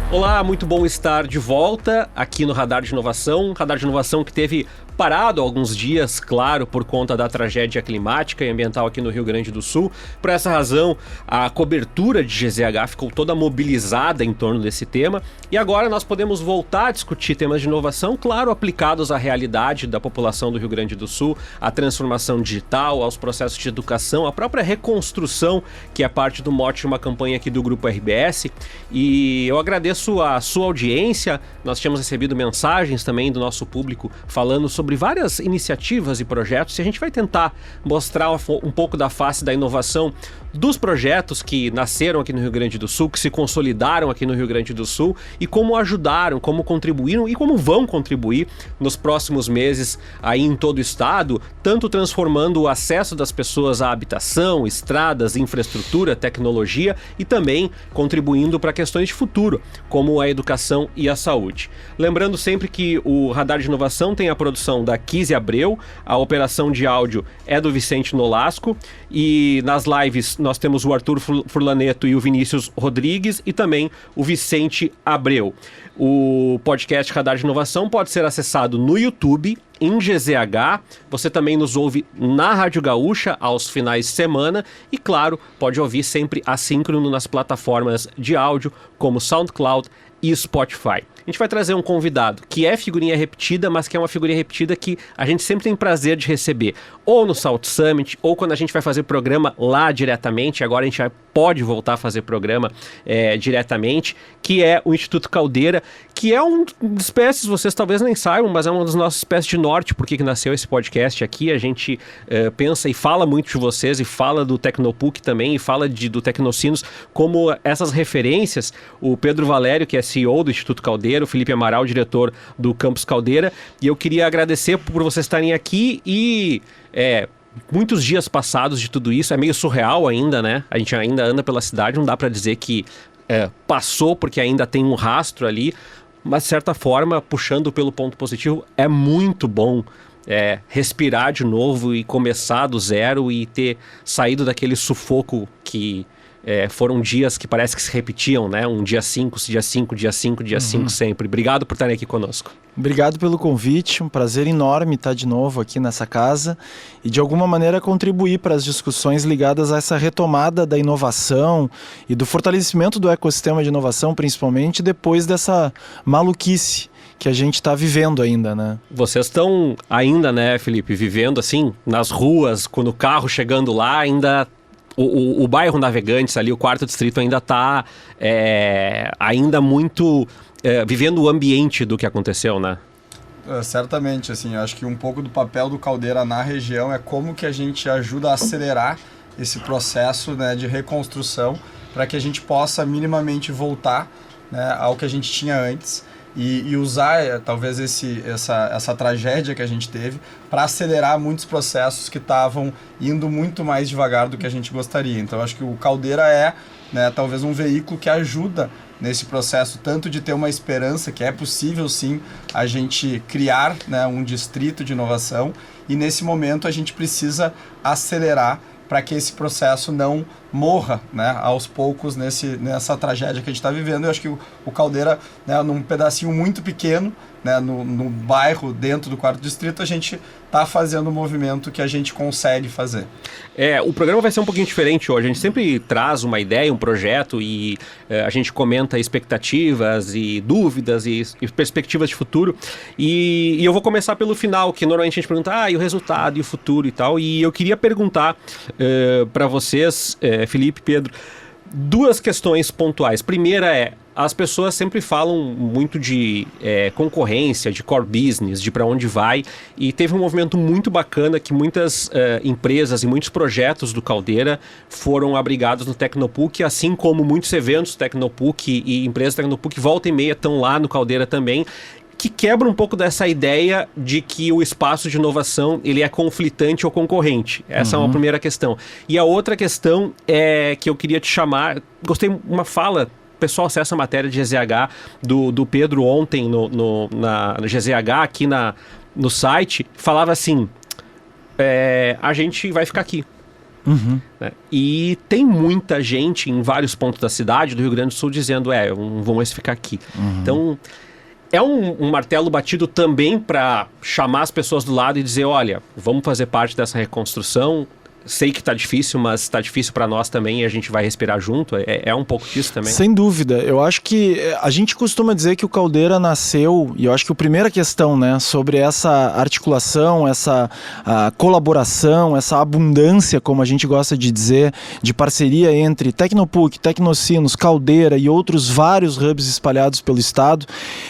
Olá, muito bom estar de volta aqui no Radar de Inovação. Radar de Inovação que teve parado há alguns dias, claro, por conta da tragédia climática e ambiental aqui no Rio Grande do Sul. Por essa razão, a cobertura de GZH ficou toda mobilizada em torno desse tema. E agora nós podemos voltar a discutir temas de inovação, claro, aplicados à realidade da população do Rio Grande do Sul, à transformação digital, aos processos de educação, à própria reconstrução, que é parte do mote de uma campanha aqui do Grupo RBS. E eu agradeço a sua audiência. Nós tínhamos recebido mensagens também do nosso público falando sobre várias iniciativas e projetos, e a gente vai tentar mostrar um pouco da face da inovação dos projetos que nasceram aqui no Rio Grande do Sul, que se consolidaram aqui no Rio Grande do Sul e como ajudaram, como contribuíram e como vão contribuir nos próximos meses aí em todo o estado, tanto transformando o acesso das pessoas à habitação, estradas, infraestrutura, tecnologia e também contribuindo para questões de futuro, como a educação e a saúde. Lembrando sempre que o Radar de Inovação tem a produção da Kise Abreu, a operação de áudio é do Vicente Nolasco e nas lives nós temos o Arthur Furlaneto e o Vinícius Rodrigues e também o Vicente Abreu. O podcast Radar de Inovação pode ser acessado no YouTube, em GZH, você também nos ouve na Rádio Gaúcha aos finais de semana e, claro, pode ouvir sempre assíncrono nas plataformas de áudio como SoundCloud e Spotify. A gente vai trazer um convidado que é figurinha repetida, mas que é uma figurinha repetida que a gente sempre tem prazer de receber, ou no South Summit, ou quando a gente vai fazer programa lá diretamente. Agora a gente pode voltar a fazer programa diretamente, que é o Instituto Caldeira, que é uma espécie, vocês talvez nem saibam, mas é uma das nossas espécies de norte, porque que nasceu esse podcast aqui. A gente pensa e fala muito de vocês, e fala do Tecnopuc também, e fala do Tecnocinos, como essas referências. O Pedro Valério, que é CEO do Instituto Caldeira, o Felipe Amaral, diretor do Campus Caldeira, e eu queria agradecer por vocês estarem aqui e muitos dias passados de tudo isso, é meio surreal ainda, né? A gente ainda anda pela cidade, não dá para dizer que passou, porque ainda tem um rastro ali, mas de certa forma, puxando pelo ponto positivo, é muito bom respirar de novo e começar do zero e ter saído daquele sufoco que foram dias que parece que se repetiam, né? Um dia 5, dia 5, dia 5, dia 5 sempre. Obrigado por estarem aqui conosco. Obrigado pelo convite, um prazer enorme estar de novo aqui nessa casa e de alguma maneira contribuir para as discussões ligadas a essa retomada da inovação e do fortalecimento do ecossistema de inovação, principalmente depois dessa maluquice que a gente está vivendo ainda, né? Vocês estão ainda, né, Felipe, vivendo assim, nas ruas, quando o carro chegando lá, ainda... O bairro Navegantes ali, o 4º distrito ainda está ainda muito vivendo o ambiente do que aconteceu, né? Certamente, assim, eu acho que um pouco do papel do Caldeira na região é como que a gente ajuda a acelerar esse processo, né, de reconstrução para que a gente possa minimamente voltar, né, ao que a gente tinha antes. E usar talvez essa tragédia que a gente teve para acelerar muitos processos que estavam indo muito mais devagar do que a gente gostaria. Então acho que o Caldeira né, talvez um veículo que ajuda nesse processo, tanto de ter uma esperança que é possível sim a gente criar, né, um distrito de inovação, e nesse momento a gente precisa acelerar para que esse processo não morra, né, aos poucos nessa tragédia que a gente está vivendo. Eu acho que o Caldeira, né, num pedacinho muito pequeno, né, no bairro dentro do 4º distrito, a gente está fazendo o movimento que a gente consegue fazer. O programa vai ser um pouquinho diferente hoje. A gente sempre traz uma ideia, um projeto e a gente comenta expectativas e dúvidas e perspectivas de futuro. E eu vou começar pelo final, que normalmente a gente pergunta, e o resultado e o futuro e tal. E eu queria perguntar para vocês, Felipe, Pedro, duas questões pontuais. Primeira as pessoas sempre falam muito de concorrência, de core business, de para onde vai, e teve um movimento muito bacana que muitas empresas e muitos projetos do Caldeira foram abrigados no Tecnopuc, assim como muitos eventos Tecnopuc e empresas Tecnopuc volta e meia estão lá no Caldeira também, que quebra um pouco dessa ideia de que o espaço de inovação ele é conflitante ou concorrente. Essa é uma primeira questão. E a outra questão é que eu queria te chamar, gostei uma fala, o pessoal acessa a matéria de GZH do Pedro ontem na GZH aqui no site, falava assim, a gente vai ficar aqui. Né? E tem muita gente em vários pontos da cidade, do Rio Grande do Sul, dizendo, eu não vou mais ficar aqui. Então, é um martelo batido também para chamar as pessoas do lado e dizer, olha, vamos fazer parte dessa reconstrução. Sei que tá difícil, mas tá difícil para nós também e a gente vai respirar junto. É um pouco disso também. Sem dúvida. Eu acho que a gente costuma dizer que o Caldeira nasceu, e eu acho que a primeira questão, né, sobre essa articulação, essa colaboração, essa abundância, como a gente gosta de dizer, de parceria entre Tecnopuc, Tecnocinos, Caldeira e outros vários hubs espalhados pelo estado,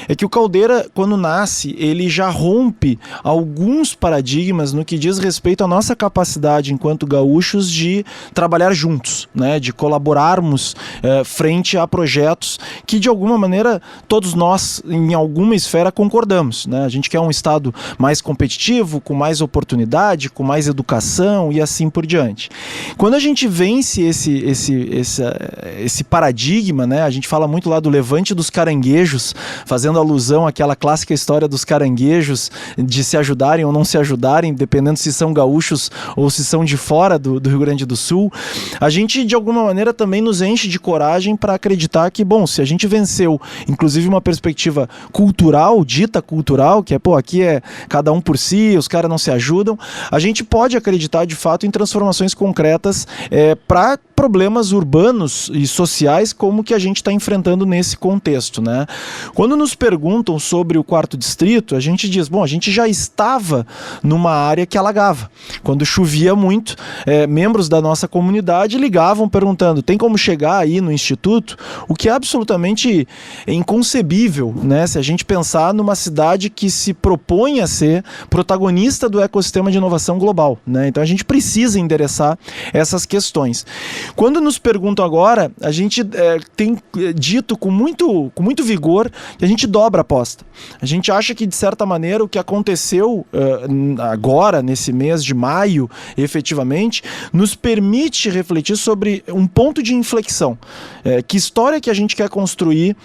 é que o Caldeira, quando nasce, ele já rompe alguns paradigmas no que diz respeito à nossa capacidade enquanto gaúchos de trabalhar juntos, né, de colaborarmos frente a projetos que de alguma maneira todos nós em alguma esfera concordamos, né? A gente quer um estado mais competitivo, com mais oportunidade, com mais educação e assim por diante. Quando a gente vence esse paradigma, né, a gente fala muito lá do levante dos caranguejos, fazendo alusão àquela clássica história dos caranguejos de se ajudarem ou não se ajudarem, dependendo se são gaúchos ou se são de fora do Rio Grande do Sul, a gente de alguma maneira também nos enche de coragem para acreditar que, bom, se a gente venceu, inclusive uma perspectiva cultural, dita cultural, que é, aqui é cada um por si, os caras não se ajudam, a gente pode acreditar de fato em transformações concretas para problemas urbanos e sociais como que a gente está enfrentando nesse contexto, né? Quando nos perguntam sobre o 4º distrito, a gente diz, bom, a gente já estava numa área que alagava. Quando chovia muito, membros da nossa comunidade ligavam perguntando, tem como chegar aí no instituto? O que é absolutamente inconcebível, né? Se a gente pensar numa cidade que se propõe a ser protagonista do ecossistema de inovação global, né? Então a gente precisa endereçar essas questões. Quando nos perguntam agora, a gente tem dito com muito vigor que a gente dobra a aposta. A gente acha que, de certa maneira, o que aconteceu agora, nesse mês de maio, efetivamente, nos permite refletir sobre um ponto de inflexão. Que história que a gente quer construir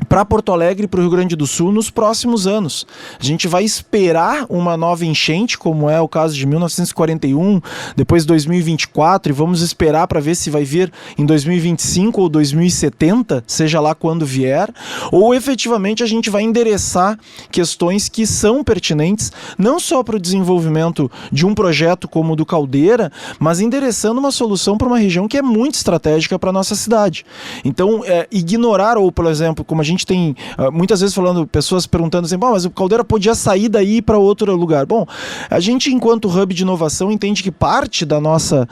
para Porto Alegre e para o Rio Grande do Sul nos próximos anos. A gente vai esperar uma nova enchente, como é o caso de 1941, depois 2024, e vamos esperar para ver se vai vir em 2025 ou 2070, seja lá quando vier, ou efetivamente a gente vai endereçar questões que são pertinentes, não só para o desenvolvimento de um projeto como o do Caldeira, mas endereçando uma solução para uma região que é muito estratégica para a nossa cidade. Então, ignorar, ou por exemplo, como a gente tem muitas vezes falando, pessoas perguntando assim, mas o Caldeira podia sair daí para outro lugar. Bom, a gente enquanto hub de inovação entende que parte da nossa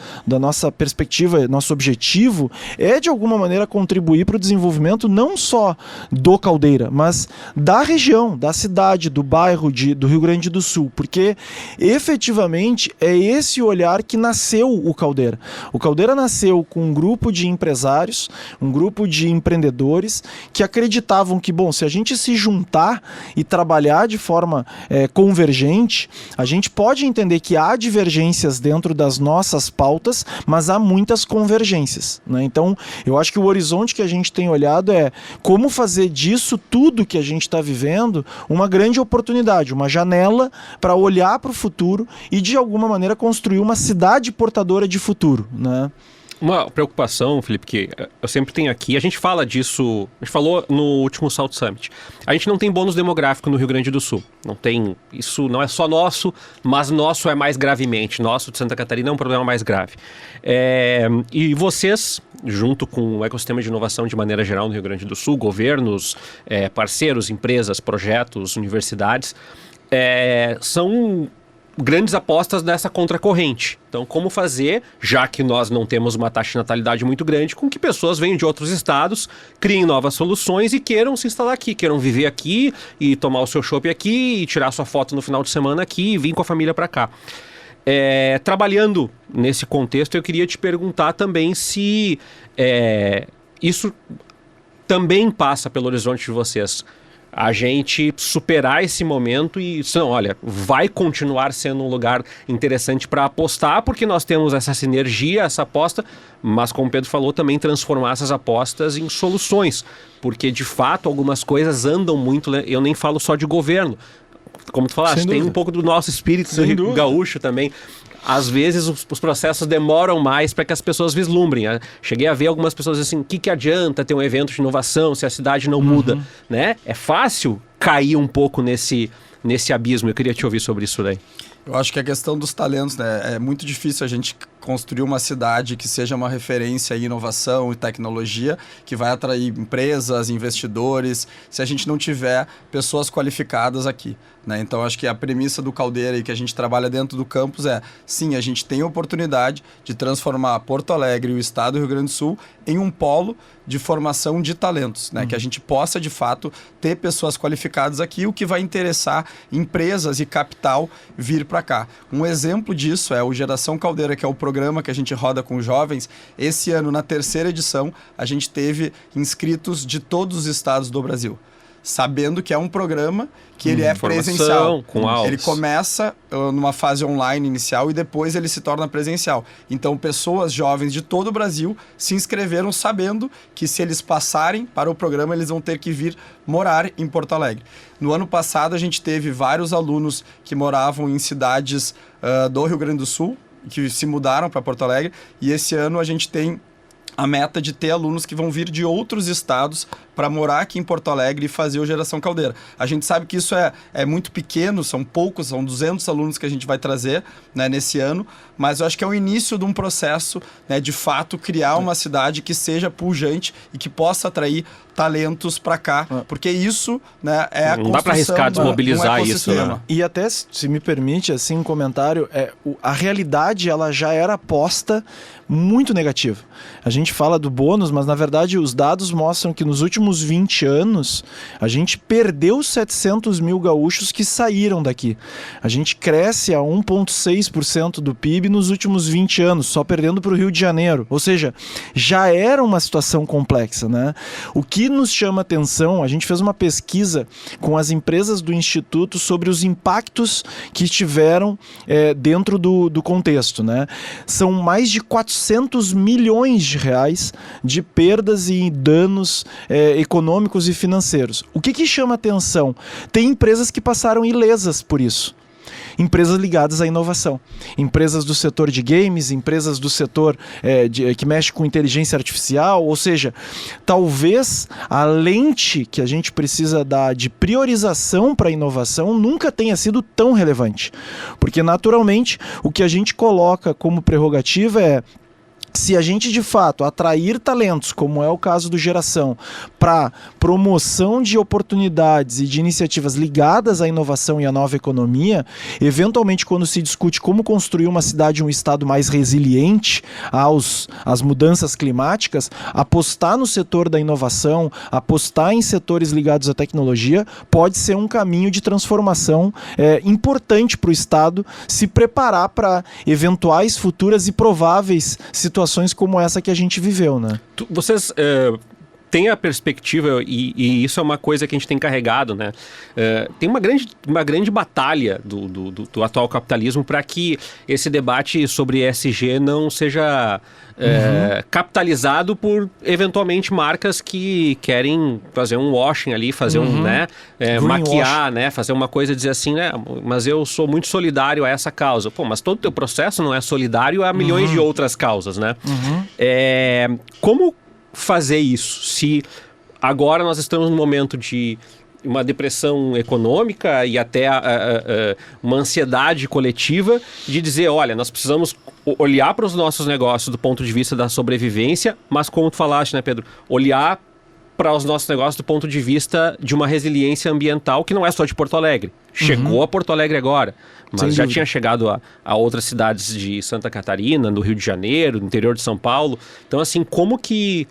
perspectiva, nosso objetivo é de alguma maneira contribuir para o desenvolvimento não só do Caldeira, mas da região, da cidade, do bairro do Rio Grande do Sul, porque efetivamente é esse olhar que nasceu o Caldeira. O Caldeira nasceu com um grupo de empresários, um grupo de empreendedores que acreditavam que, bom, se a gente se juntar e trabalhar de forma convergente, a gente pode entender que há divergências dentro das nossas pautas, mas há muitas convergências, né? Então, eu acho que o horizonte que a gente tem olhado é como fazer disso tudo que a gente está vivendo uma grande oportunidade, uma janela para olhar para o futuro e, de alguma maneira, construir uma cidade portadora de futuro, né? Uma preocupação, Felipe, que eu sempre tenho aqui, a gente fala disso, a gente falou no último South Summit, a gente não tem bônus demográfico no Rio Grande do Sul, não tem, isso não é só nosso, mas nosso é mais gravemente, nosso de Santa Catarina é um problema mais grave. E vocês, junto com o ecossistema de inovação de maneira geral no Rio Grande do Sul, governos, parceiros, empresas, projetos, universidades, são grandes apostas nessa contracorrente. Então, como fazer, já que nós não temos uma taxa de natalidade muito grande, com que pessoas venham de outros estados, criem novas soluções e queiram se instalar aqui, queiram viver aqui e tomar o seu chopp aqui e tirar sua foto no final de semana aqui e vir com a família para cá. Trabalhando nesse contexto, eu queria te perguntar também se isso também passa pelo horizonte de vocês. A gente superar esse momento e, não, olha, vai continuar sendo um lugar interessante para apostar, porque nós temos essa sinergia, essa aposta, mas como o Pedro falou, também transformar essas apostas em soluções, porque de fato algumas coisas andam muito, eu nem falo só de governo, como tu falaste, tem um pouco do nosso espírito do gaúcho também. Às vezes os processos demoram mais para que as pessoas vislumbrem. Cheguei a ver algumas pessoas assim, o que adianta ter um evento de inovação se a cidade não muda, né? É fácil cair um pouco nesse abismo. Eu queria te ouvir sobre isso daí. Eu acho que a questão dos talentos, né? É muito difícil a gente construir uma cidade que seja uma referência em inovação e tecnologia, que vai atrair empresas, investidores, se a gente não tiver pessoas qualificadas aqui, né? Então, acho que a premissa do Caldeira e que a gente trabalha dentro do campus é, sim, a gente tem a oportunidade de transformar Porto Alegre e o estado do Rio Grande do Sul em um polo de formação de talentos, né? Que a gente possa, de fato, ter pessoas qualificadas aqui, o que vai interessar empresas e capital vir para cá. Um exemplo disso é o Geração Caldeira, que é o programa que a gente roda com jovens. Esse ano, na 3ª edição, a gente teve inscritos de todos os estados do Brasil, sabendo que é um programa que ele é presencial. Com aulas. Ele começa numa fase online inicial e depois ele se torna presencial. Então, pessoas jovens de todo o Brasil se inscreveram sabendo que se eles passarem para o programa, eles vão ter que vir morar em Porto Alegre. No ano passado, a gente teve vários alunos que moravam em cidades do Rio Grande do Sul, que se mudaram para Porto Alegre, e esse ano a gente tem a meta de ter alunos que vão vir de outros estados para morar aqui em Porto Alegre e fazer o Geração Caldeira. A gente sabe que isso é muito pequeno, são poucos, são 200 alunos que a gente vai trazer, né, nesse ano, mas eu acho que é o início de um processo, né, de fato criar uma cidade que seja pujante e que possa atrair talentos para cá, porque isso, né, é a construção. Não dá para arriscar desmobilizar isso, né? E até, se me permite, assim, um comentário, a realidade ela já era posta muito negativa. A gente fala do bônus, mas na verdade os dados mostram que nos últimos 20 anos a gente perdeu 700 mil gaúchos que saíram daqui. A gente cresce a 1,6% do PIB nos últimos 20 anos, só perdendo para o Rio de Janeiro. Ou seja, já era uma situação complexa, né? O que nos chama atenção, a gente fez uma pesquisa com as empresas do Instituto sobre os impactos que tiveram dentro do contexto, né? São mais de 400 milhões de reais de perdas e danos econômicos e financeiros. O que chama atenção? Tem empresas que passaram ilesas por isso. Empresas ligadas à inovação, empresas do setor de games, empresas do setor que mexe com inteligência artificial, ou seja, talvez a lente que a gente precisa dar de priorização para a inovação nunca tenha sido tão relevante, porque naturalmente o que a gente coloca como prerrogativa é: se a gente de fato atrair talentos, como é o caso do Geração, para promoção de oportunidades e de iniciativas ligadas à inovação e à nova economia, eventualmente quando se discute como construir uma cidade e um estado mais resiliente às mudanças climáticas, apostar no setor da inovação, apostar em setores ligados à tecnologia, pode ser um caminho de transformação importante para o estado se preparar para eventuais futuras e prováveis situações como essa que a gente viveu, né? Vocês têm a perspectiva, e isso é uma coisa que a gente tem carregado, né? Tem uma grande batalha do atual capitalismo para que esse debate sobre ESG não seja capitalizado por, eventualmente, marcas que querem fazer um washing ali, fazer maquiar, né? Fazer uma coisa, dizer assim, né? Mas eu sou muito solidário a essa causa. Pô, mas todo o teu processo não é solidário a milhões de outras causas, né? Como fazer isso? Se agora nós estamos num momento de uma depressão econômica e até uma ansiedade coletiva de dizer, olha, nós precisamos olhar para os nossos negócios do ponto de vista da sobrevivência, mas como tu falaste, né, Pedro? Olhar para os nossos negócios do ponto de vista de uma resiliência ambiental que não é só de Porto Alegre. Chegou a Porto Alegre agora, mas já tinha chegado a outras cidades de Santa Catarina, no Rio de Janeiro, no interior de São Paulo. Então, assim, como que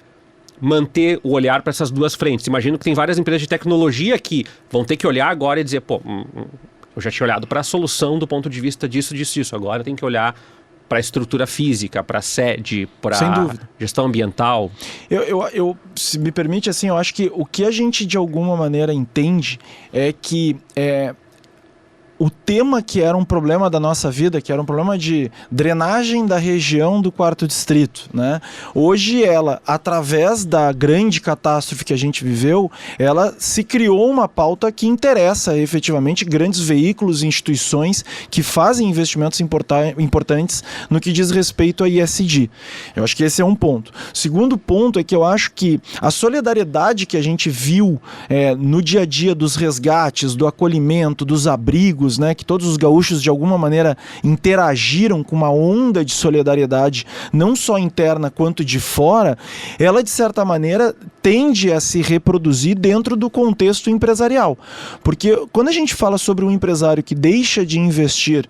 manter o olhar para essas duas frentes? Imagino que tem várias empresas de tecnologia que vão ter que olhar agora e dizer, pô, eu já tinha olhado para a solução do ponto de vista disso, agora tem que olhar para a estrutura física, para a sede, para a gestão ambiental. Eu, se me permite, assim, eu acho que o que a gente de alguma maneira entende é que o tema que era um problema da nossa vida, que era um problema de drenagem da região do 4º Distrito, né? Hoje ela, através da grande catástrofe que a gente viveu, ela se criou uma pauta que interessa efetivamente grandes veículos e instituições que fazem investimentos importantes no que diz respeito a ESG. Eu acho que esse é um ponto. O segundo ponto é que eu acho que a solidariedade que a gente viu no dia a dia dos resgates, do acolhimento, dos abrigos, né, que todos os gaúchos de alguma maneira interagiram com uma onda de solidariedade, não só interna quanto de fora, ela de certa maneira tende a se reproduzir dentro do contexto empresarial. Porque quando a gente fala sobre um empresário que deixa de investir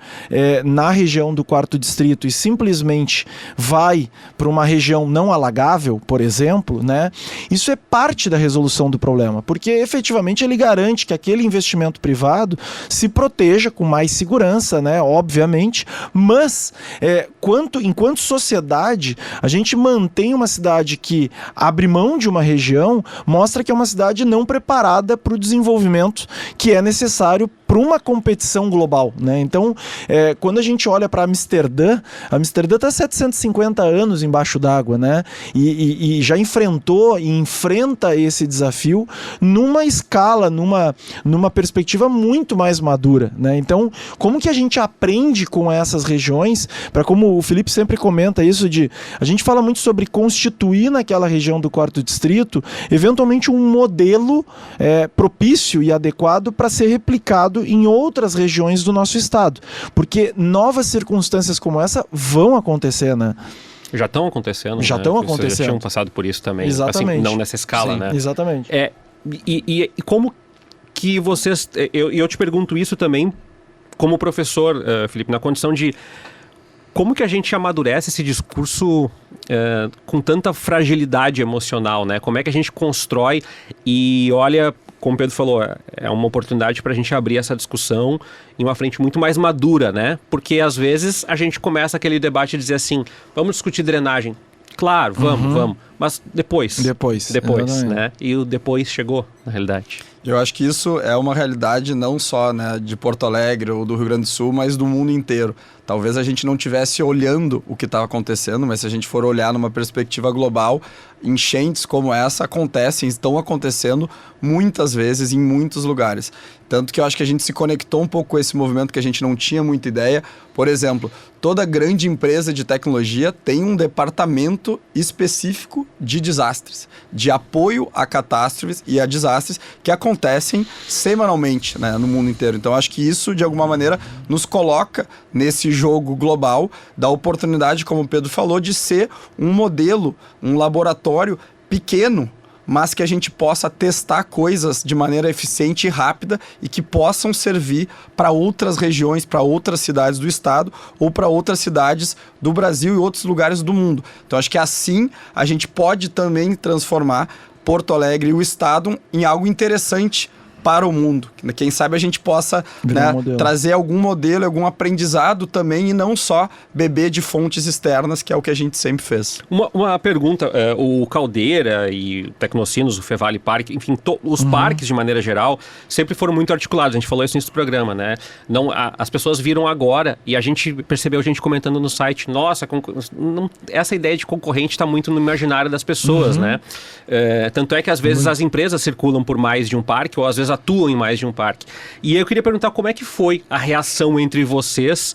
na região do 4º Distrito e simplesmente vai para uma região não alagável, por exemplo, né, isso é parte da resolução do problema, porque efetivamente ele garante que aquele investimento privado se proteja com mais segurança, né, obviamente, mas enquanto sociedade, a gente mantém uma cidade que abre mão de uma região, mostra que é uma cidade não preparada para o desenvolvimento que é necessário para uma competição global, né? Então, quando a gente olha para Amsterdã está 750 anos embaixo d'água, né? E já enfrentou e enfrenta esse desafio numa escala, numa perspectiva muito mais madura, né? Então, como que a gente aprende com essas regiões, para como o Felipe sempre comenta isso a gente fala muito sobre constituir naquela região do 4º Distrito, eventualmente um modelo propício e adequado para ser replicado em outras regiões do nosso estado, porque novas circunstâncias como essa vão acontecer, né? Já estão acontecendo. Já estão acontecendo. Vocês já tinham passado por isso também. Exatamente. Assim, não nessa escala, Sim, né? Exatamente. E como que vocês... Eu te pergunto isso também como professor, Felipe, na condição de como que a gente amadurece esse discurso com tanta fragilidade emocional, né? Como é que a gente constrói e olha, como o Pedro falou, é uma oportunidade para a gente abrir essa discussão em uma frente muito mais madura, né? Porque às vezes a gente começa aquele debate e dizer assim, vamos discutir drenagem. Claro, vamos. Mas depois, né? E o depois chegou, na realidade. Eu acho que isso é uma realidade não só, né, de Porto Alegre ou do Rio Grande do Sul, mas do mundo inteiro. Talvez a gente não estivesse olhando o que estava acontecendo, mas se a gente for olhar numa perspectiva global, enchentes como essa estão acontecendo muitas vezes em muitos lugares. Tanto que eu acho que a gente se conectou um pouco com esse movimento que a gente não tinha muita ideia. Por exemplo, toda grande empresa de tecnologia tem um departamento específico de desastres, de apoio a catástrofes e a desastres que acontecem semanalmente, né, no mundo inteiro. Então, acho que isso, de alguma maneira, nos coloca nesse jogo global da oportunidade, como o Pedro falou, de ser um modelo, um laboratório pequeno, mas que a gente possa testar coisas de maneira eficiente e rápida e que possam servir para outras regiões, para outras cidades do estado ou para outras cidades do Brasil e outros lugares do mundo. Então, acho que assim a gente pode também transformar Porto Alegre e o estado em algo interessante para o mundo. Quem sabe a gente possa, né, trazer algum modelo, algum aprendizado também e não só beber de fontes externas, que é o que a gente sempre fez. Uma pergunta, o Caldeira e o Tecnocinos, o Fevale Parque, enfim, os parques de maneira geral sempre foram muito articulados, a gente falou isso nesse programa, né? Não, as pessoas viram agora e a gente percebeu, a gente comentando no site, nossa, essa ideia de concorrente está muito no imaginário das pessoas, né? Tanto é que às vezes as empresas circulam por mais de um parque ou às vezes atuam em mais de um parque. E eu queria perguntar como é que foi a reação entre vocês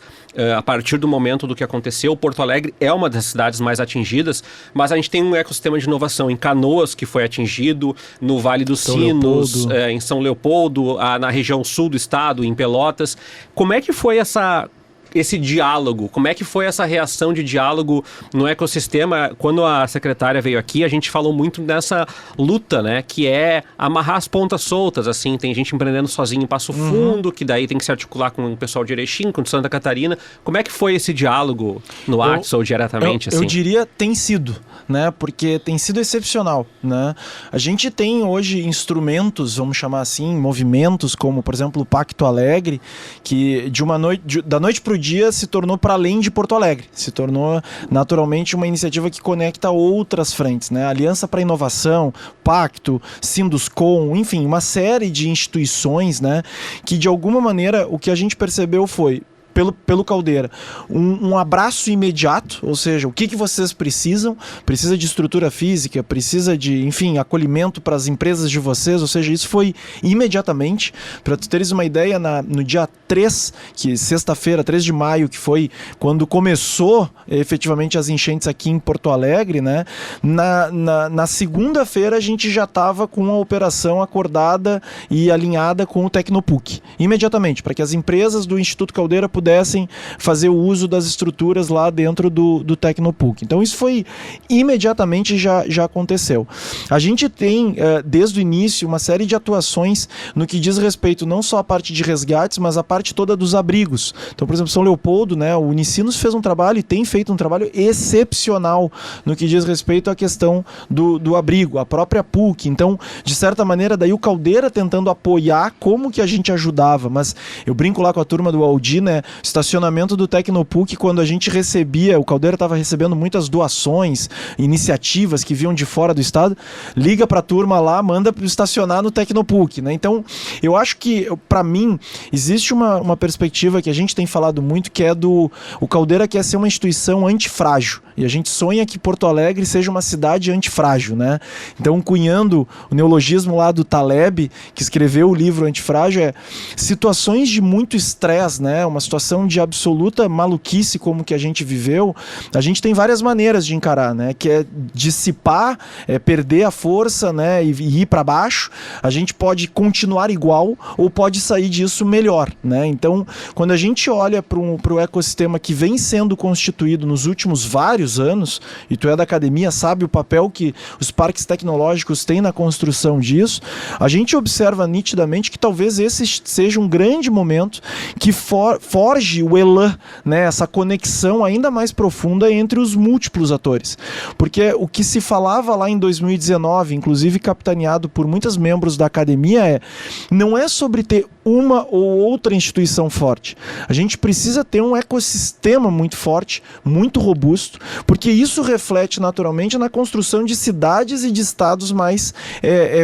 a partir do momento do que aconteceu. Porto Alegre é uma das cidades mais atingidas, mas a gente tem um ecossistema de inovação em Canoas, que foi atingido, no Vale dos Sinos, em São Leopoldo, na região sul do estado, em Pelotas. Como é que foi esse diálogo? Como é que foi essa reação de diálogo no ecossistema? Quando a secretária veio aqui, a gente falou muito dessa luta, né? Que é amarrar as pontas soltas, assim. Tem gente empreendendo sozinho em Passo Fundo, que daí tem que se articular com o pessoal de Erechim, com o de Santa Catarina. Como é que foi esse diálogo no WhatsApp ou diretamente, assim? Eu diria tem sido, né? Porque tem sido excepcional, né? A gente tem hoje instrumentos, vamos chamar assim, movimentos, como, por exemplo, o Pacto Alegre, que da noite para o dia se tornou para além de Porto Alegre, se tornou naturalmente uma iniciativa que conecta outras frentes, né? Aliança para a Inovação, Pacto, Sinduscom, enfim, uma série de instituições, né, que de alguma maneira o que a gente percebeu foi pelo Caldeira, um abraço imediato, ou seja, o que vocês precisam? Precisa de estrutura física, precisa de, enfim, acolhimento para as empresas de vocês, ou seja, isso foi imediatamente. Para tu teres uma ideia, no dia 3, que sexta-feira, 3 de maio, que foi quando começou efetivamente as enchentes aqui em Porto Alegre, né? Na segunda-feira a gente já estava com a operação acordada e alinhada com o Tecnopuc, imediatamente, para que as empresas do Instituto Caldeira pudessem fazer o uso das estruturas lá dentro do Tecnopuc. Então isso foi imediatamente já aconteceu. A gente tem desde o início uma série de atuações no que diz respeito não só à parte de resgates, mas a parte toda dos abrigos. Então, por exemplo, São Leopoldo, né, o Unicinos fez um trabalho e tem feito um trabalho excepcional no que diz respeito à questão do abrigo, a própria PUC. Então, de certa maneira, daí o Caldeira tentando apoiar como que a gente ajudava, mas eu brinco lá com a turma do Aldi, né, estacionamento do Tecnopuc, quando a gente recebia, o Caldeira estava recebendo muitas doações, iniciativas que vinham de fora do estado, liga para a turma lá, manda estacionar no Tecnopuc, né? Então, eu acho que, para mim, existe uma perspectiva que a gente tem falado muito, que é o Caldeira quer ser uma instituição antifrágil, e a gente sonha que Porto Alegre seja uma cidade antifrágil, né? Então, cunhando o neologismo lá do Taleb, que escreveu o livro Antifrágil, situações de muito estresse, né? Uma situação de absoluta maluquice como que a gente viveu, a gente tem várias maneiras de encarar, né? Que é dissipar, perder a força, né? E ir para baixo. A gente pode continuar igual ou pode sair disso melhor, né? Então, quando a gente olha para o ecossistema que vem sendo constituído nos últimos vários anos, e tu é da academia, sabe o papel que os parques tecnológicos têm na construção disso, a gente observa nitidamente que talvez esse seja um grande momento que forge o elan, né, essa conexão ainda mais profunda entre os múltiplos atores. Porque o que se falava lá em 2019, inclusive capitaneado por muitos membros da academia, não é sobre ter uma ou outra instituição forte. A gente precisa ter um ecossistema muito forte, muito robusto, porque isso reflete naturalmente na construção de cidades e de estados mais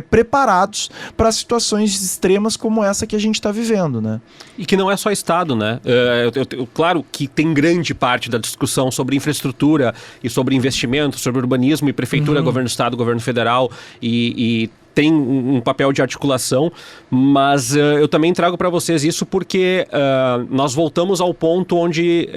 preparados para situações extremas como essa que a gente está vivendo, né? E que não é só estado, né? Claro que tem grande parte da discussão sobre infraestrutura e sobre investimento, sobre urbanismo e prefeitura, governo do estado, governo federal e tem um papel de articulação, mas eu também trago para vocês isso porque nós voltamos ao ponto onde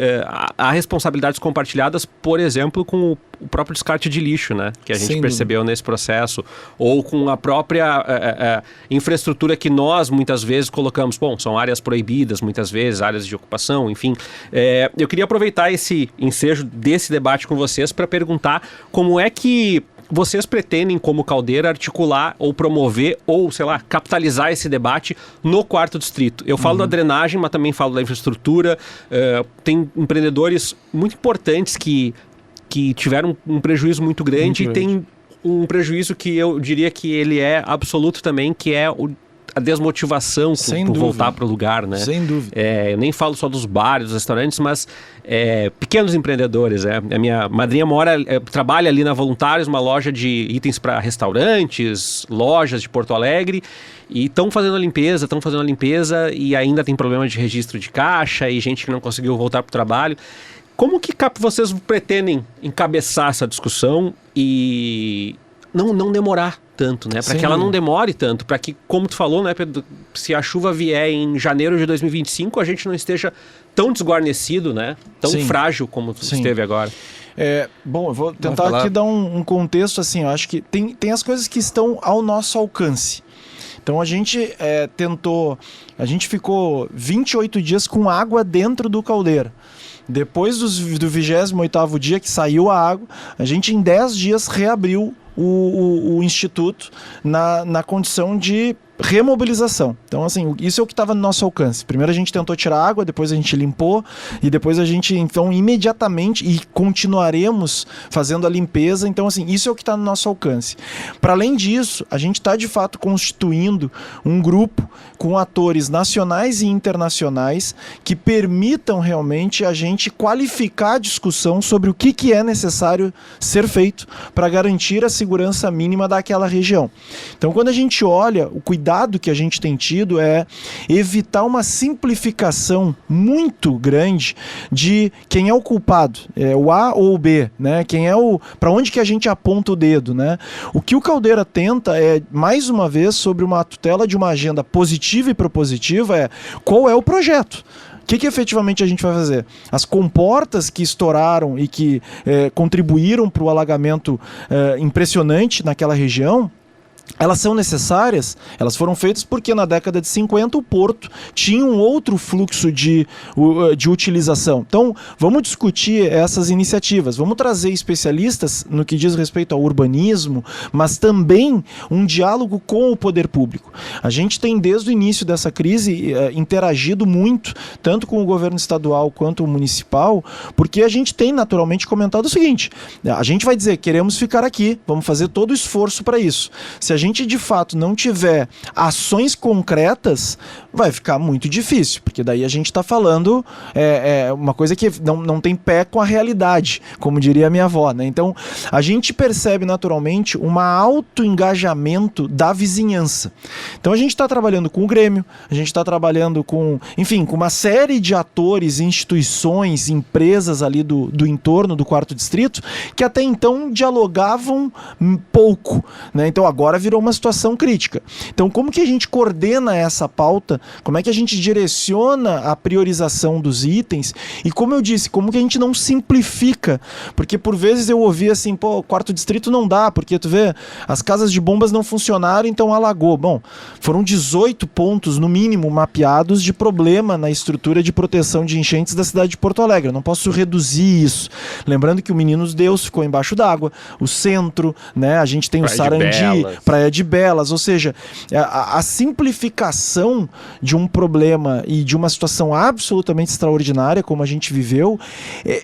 há responsabilidades compartilhadas, por exemplo, com o próprio descarte de lixo, né? Que a gente percebeu nesse processo, ou com a própria infraestrutura que nós muitas vezes colocamos. Bom, são áreas proibidas, muitas vezes, áreas de ocupação, enfim. Eu queria aproveitar esse ensejo desse debate com vocês para perguntar como é que vocês pretendem, como Caldeira, articular ou promover ou, sei lá, capitalizar esse debate no quarto distrito? Eu falo da drenagem, mas também falo da infraestrutura. Tem empreendedores muito importantes que tiveram um prejuízo muito grande, e tem um prejuízo que eu diria que ele é absoluto também, que é a desmotivação por voltar para o lugar, né? Sem dúvida. Eu nem falo só dos bares, dos restaurantes, mas pequenos empreendedores. A minha madrinha trabalha ali na Voluntários, uma loja de itens para restaurantes, lojas de Porto Alegre, e estão fazendo a limpeza e ainda tem problema de registro de caixa e gente que não conseguiu voltar para o trabalho. Como que vocês pretendem encabeçar essa discussão e não demorar tanto, né? Para que ela não demore tanto, para que, como tu falou, né, Pedro, se a chuva vier em janeiro de 2025, a gente não esteja tão desguarnecido, né? Tão frágil como esteve agora. Bom, eu vou tentar aqui dar um contexto, assim, eu acho que tem as coisas que estão ao nosso alcance. Então a gente a gente ficou 28 dias com água dentro do Caldeira. Depois do 28º dia que saiu a água, a gente em 10 dias reabriu o Instituto na condição de remobilização. Então, assim, isso é o que estava no nosso alcance. Primeiro a gente tentou tirar água, depois a gente limpou e depois a gente, então, imediatamente, e continuaremos fazendo a limpeza. Então, assim, isso é o que está no nosso alcance. Para além disso, a gente está, de fato, constituindo um grupo com atores nacionais e internacionais que permitam realmente a gente qualificar a discussão sobre o que é necessário ser feito para garantir a segurança mínima daquela região. Então, quando a gente olha, o cuidado que a gente tem tido é evitar uma simplificação muito grande de quem é o culpado, é o A ou o B, né? Quem é o, para onde que a gente aponta o dedo, né? O que o Caldeira tenta é, mais uma vez, sobre uma tutela de uma agenda positiva e propositiva, é qual é o projeto. O que efetivamente a gente vai fazer? As comportas que estouraram e que contribuíram para o alagamento impressionante naquela região, elas são necessárias, elas foram feitas porque na década de 50 o porto tinha um outro fluxo de utilização. Então, vamos discutir essas iniciativas, vamos trazer especialistas no que diz respeito ao urbanismo, mas também um diálogo com o poder público. A gente tem, desde o início dessa crise, interagido muito, tanto com o governo estadual quanto o municipal, porque a gente tem naturalmente comentado o seguinte: a gente vai dizer, queremos ficar aqui, vamos fazer todo o esforço para isso. Se a gente de fato não tiver ações concretas, vai ficar muito difícil, porque daí a gente está falando uma coisa que não tem pé com a realidade, como diria a minha avó, né? Então a gente percebe naturalmente um autoengajamento da vizinhança. Então a gente está trabalhando com o Grêmio, a gente está trabalhando com, enfim, com uma série de atores, instituições, empresas ali do entorno do 4º Distrito, que até então dialogavam pouco, né? Então agora virou uma situação crítica. Então, como que a gente coordena essa pauta? Como é que a gente direciona a priorização dos itens? E como eu disse, como que a gente não simplifica? Porque por vezes eu ouvi assim, pô, o 4º Distrito não dá, porque tu vê, as casas de bombas não funcionaram, então alagou. Bom, foram 18 pontos, no mínimo, mapeados de problema na estrutura de proteção de enchentes da cidade de Porto Alegre. Eu não posso reduzir isso. Lembrando que o Meninos Deus ficou embaixo d'água, o centro, né? A gente tem o Sarandi, Praia de Belas, ou seja, a simplificação de um problema e de uma situação absolutamente extraordinária, como a gente viveu,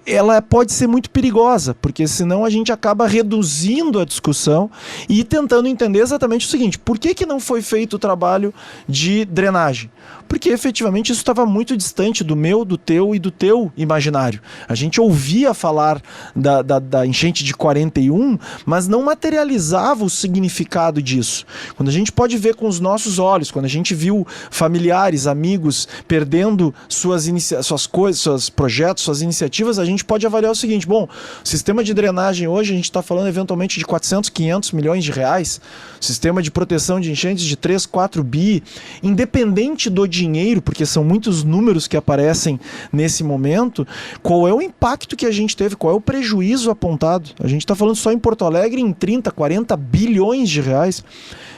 ela pode ser muito perigosa, porque senão a gente acaba reduzindo a discussão e tentando entender exatamente o seguinte: por que não foi feito o trabalho de drenagem? Porque efetivamente isso estava muito distante do meu, do teu e do teu imaginário. A gente ouvia falar da enchente de 41, mas não materializava o significado disso. Quando a gente pode ver com os nossos olhos, quando a gente viu familiares, amigos perdendo suas coisas, seus projetos, suas iniciativas, a gente pode avaliar o seguinte: bom, o sistema de drenagem hoje, a gente está falando eventualmente de 400, 500 milhões de reais, sistema de proteção de enchentes de 3, 4 bi, independente do dinheiro, porque são muitos números que aparecem nesse momento, qual é o impacto que a gente teve, qual é o prejuízo apontado? A gente está falando só em Porto Alegre em 30, 40 bilhões de reais.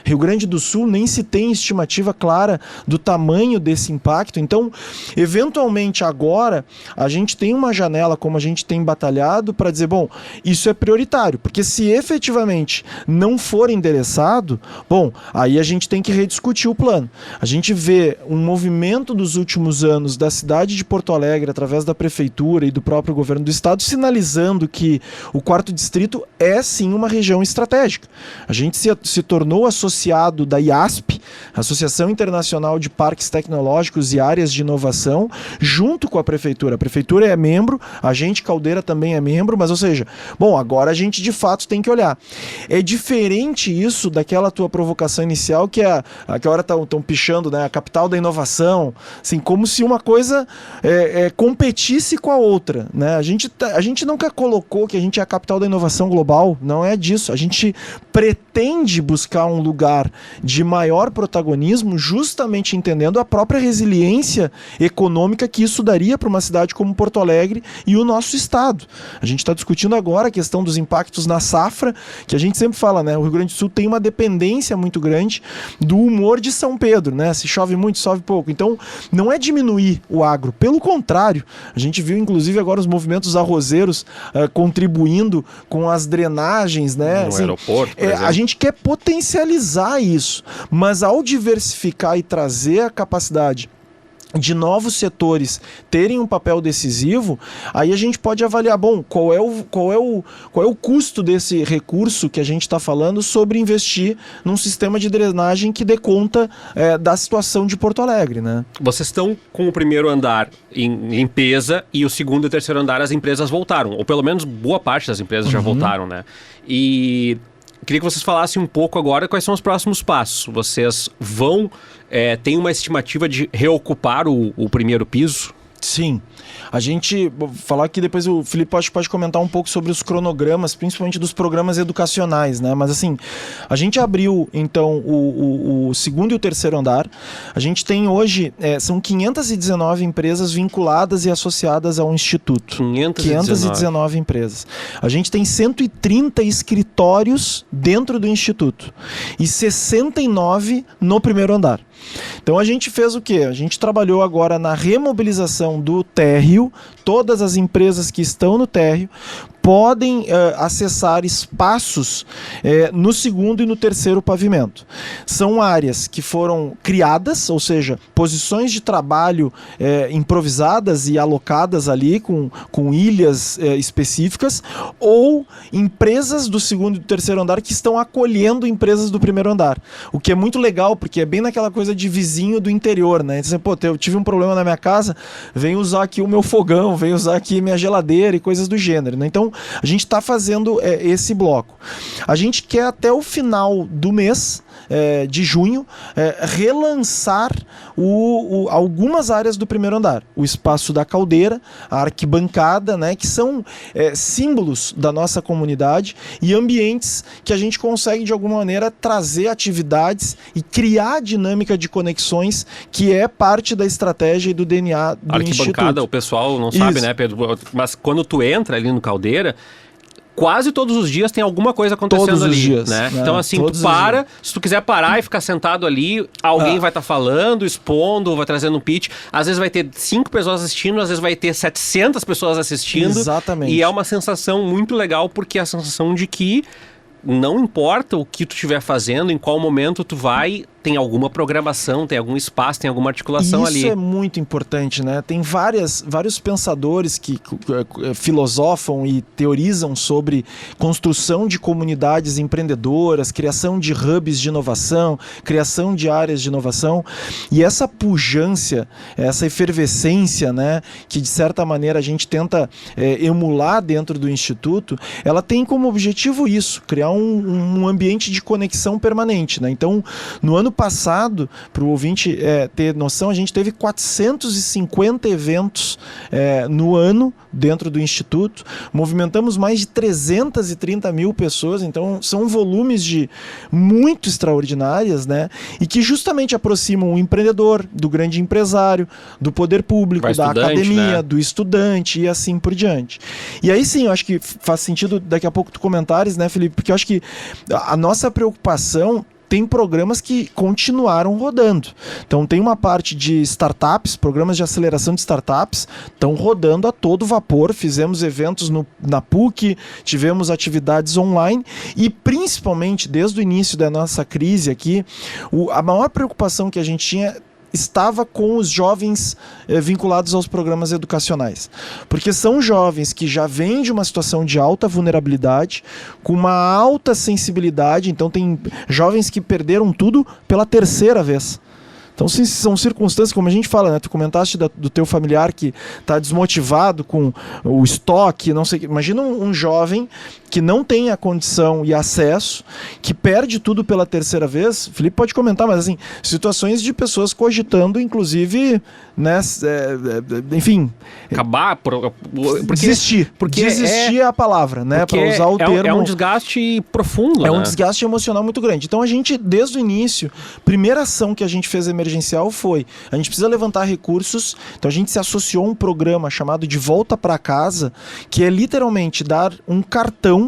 Rio Grande do Sul nem se tem estimativa clara do tamanho desse impacto. Então, eventualmente agora, a gente tem uma janela, como a gente tem batalhado, para dizer, bom, isso é prioritário, porque se efetivamente não for endereçado, bom, aí a gente tem que rediscutir o plano. A gente vê um movimento dos últimos anos da cidade de Porto Alegre, através da prefeitura e do próprio governo do estado, sinalizando que o 4º Distrito é sim uma região estratégica. A gente se tornou associado da IASP, Associação Internacional de Parques Tecnológicos e Áreas de Inovação, junto com a prefeitura. A prefeitura é membro, a gente, Caldeira, também é membro, mas, ou seja, bom, agora a gente de fato tem que olhar. É diferente isso daquela tua provocação inicial, que agora estão pichando, né, a capital da inovação, assim, como se uma coisa competisse com a outra, né? A gente nunca colocou que a gente é a capital da inovação global, não é disso. A gente pretende buscar um lugar de maior protagonismo, justamente entendendo a própria resiliência econômica que isso daria para uma cidade como Porto Alegre e o nosso estado. A gente está discutindo agora a questão dos impactos na safra, que a gente sempre fala, né? O Rio Grande do Sul tem uma dependência muito grande do humor de São Pedro, né? Se chove muito, chove pouco. Então, não é diminuir o agro, pelo contrário. A gente viu, inclusive, agora os movimentos arrozeiros contribuindo com as drenagens, né? No assim, aeroporto, por exemplo. a gente quer potencializar isso, mas ao diversificar e trazer a capacidade de novos setores terem um papel decisivo, aí a gente pode avaliar, bom, qual é o custo desse recurso que a gente está falando sobre investir num sistema de drenagem que dê conta da situação de Porto Alegre, né? Vocês estão com o primeiro andar em limpeza e o segundo e terceiro andar as empresas voltaram, ou pelo menos boa parte das empresas já voltaram, né? E queria que vocês falassem um pouco agora quais são os próximos passos. Vocês vão... tem uma estimativa de reocupar o primeiro piso? Sim. A gente, vou falar que depois o Felipe pode comentar um pouco sobre os cronogramas, principalmente dos programas educacionais, né? Mas assim, a gente abriu então o segundo e o terceiro andar. A gente tem hoje, são 519 empresas vinculadas e associadas ao Instituto. 519 empresas. A gente tem 130 escritórios dentro do Instituto e 69 no primeiro andar. Então a gente fez o quê? A gente trabalhou agora na remobilização do térreo. Todas as empresas que estão no térreo podem acessar espaços no segundo e no terceiro pavimento. São áreas que foram criadas, ou seja, posições de trabalho improvisadas e alocadas ali com ilhas específicas, ou empresas do segundo e do terceiro andar que estão acolhendo empresas do primeiro andar. O que é muito legal, porque é bem naquela coisa de vizinho do interior, né? Então, pô, eu tive um problema na minha casa, vem usar aqui o meu fogão, vem usar aqui minha geladeira e coisas do gênero, né? Então, a gente está fazendo esse bloco. A gente quer até o final do mês de junho relançar algumas áreas do primeiro andar. O espaço da caldeira, a arquibancada, né, que são símbolos da nossa comunidade e ambientes que a gente consegue de alguma maneira trazer atividades e criar dinâmica de conexões, que é parte da estratégia e do DNA do Instituto. Arquibancada, o pessoal não sabe, né, Pedro? Mas quando tu entra ali no Caldeira, quase todos os dias tem alguma coisa acontecendo todos ali, os dias, né? Então assim, tu para, se tu quiser parar e ficar sentado ali, alguém vai estar falando, expondo, vai trazendo um pitch. Às vezes vai ter 5 pessoas assistindo, às vezes vai ter 700 pessoas assistindo. Exatamente. E é uma sensação muito legal, porque é a sensação de que não importa o que tu estiver fazendo, em qual momento tu vai, tem alguma programação, tem algum espaço, tem alguma articulação ali. Isso é muito importante, né? Tem vários pensadores que filosofam e teorizam sobre construção de comunidades empreendedoras, criação de hubs de inovação, criação de áreas de inovação, e essa pujança, essa efervescência, né, que de certa maneira a gente tenta emular dentro do Instituto, ela tem como objetivo isso, criar um ambiente de conexão permanente, né? Então, no ano passado, para o ouvinte ter noção, a gente teve 450 eventos no ano dentro do Instituto, movimentamos mais de 330 mil pessoas, então são volumes muito extraordinárias, né? E que justamente aproximam o empreendedor do grande empresário, do poder público, da academia, né? Do estudante e assim por diante. E aí sim, eu acho que faz sentido daqui a pouco tu comentares, né, Felipe? Porque eu acho que a nossa preocupação tem programas que continuaram rodando. Então tem uma parte de startups, programas de aceleração de startups, estão rodando a todo vapor. Fizemos eventos na PUC, tivemos atividades online e principalmente desde o início da nossa crise aqui, a maior preocupação que a gente tinha estava com os jovens vinculados aos programas educacionais. Porque são jovens que já vêm de uma situação de alta vulnerabilidade, com uma alta sensibilidade, então tem jovens que perderam tudo pela terceira vez. Então são circunstâncias, como a gente fala, né? Tu comentaste do teu familiar que está desmotivado com o estoque, não sei. Imagina um jovem que não tem a condição e acesso, que perde tudo pela terceira vez. O Felipe pode comentar, mas assim, situações de pessoas cogitando, inclusive, né, enfim... Acabar, desistir. Porque desistir é a palavra, né? Para usar o termo... É um desgaste profundo, É né? um desgaste emocional muito grande. Então a gente, desde o início, primeira ação que a gente fez emergencial foi, a gente precisa levantar recursos, então a gente se associou a um programa chamado De Volta para Casa, que é literalmente dar um cartão